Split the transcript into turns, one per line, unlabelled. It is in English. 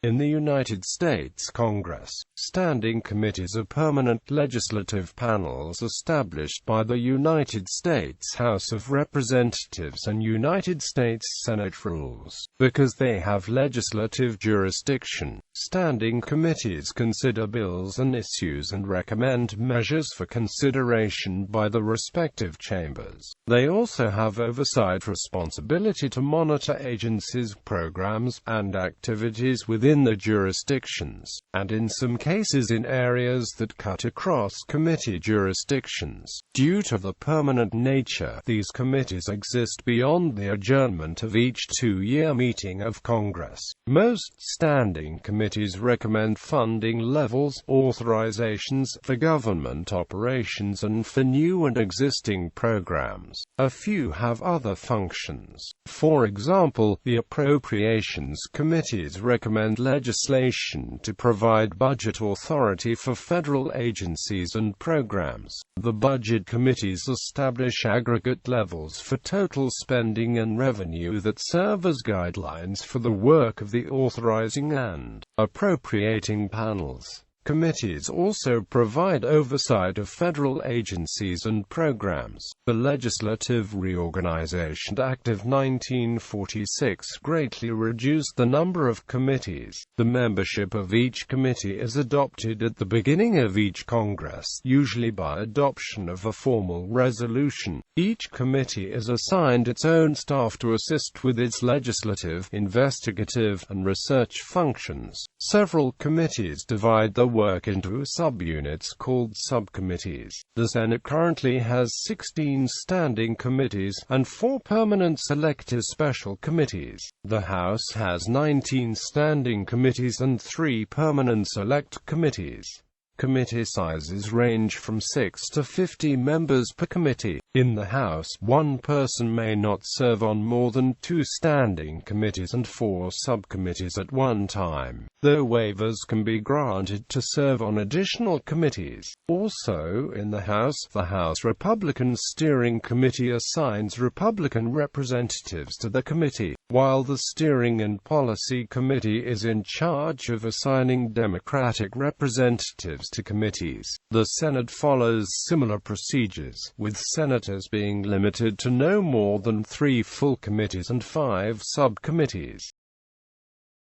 In the United States Congress, standing committees are permanent legislative panels established by the United States House of Representatives and United States Senate rules. Because they have legislative jurisdiction, standing committees consider bills and issues and recommend measures for consideration by the respective chambers. They also have oversight responsibility to monitor agencies' programs and activities within the jurisdictions, and in some cases in areas that cut across committee jurisdictions. Due to the permanent nature, these committees exist beyond the adjournment of each two-year meeting of Congress. Most standing committees recommend funding levels, authorizations for government operations and for new and existing programs. A few have other functions. For example, the Appropriations Committees recommend legislation to provide budget authority for federal agencies and programs. The Budget Committees establish aggregate levels for total spending and revenue that serve as guidelines for the work of the authorizing and appropriating panels. Committees also provide oversight of federal agencies and programs. The Legislative Reorganization Act of 1946 greatly reduced the number of committees. The membership of each committee is adopted at the beginning of each Congress, usually by adoption of a formal resolution. Each committee is assigned its own staff to assist with its legislative, investigative, and research functions. Several committees divide the work into subunits called subcommittees. The Senate currently has 16 standing committees and 4 permanent selective special committees. The House has 19 standing committees and 3 permanent select committees. Committee sizes range from 6 to 50 members per committee. In the House, one person may not serve on more than 2 standing committees and 4 subcommittees at one time, though waivers can be granted to serve on additional committees. Also in the House Republican Steering Committee assigns Republican representatives to the committee, while the Steering and Policy Committee is in charge of assigning Democratic representatives to committees. The Senate follows similar procedures, with senators being limited to no more than 3 full committees and 5 subcommittees.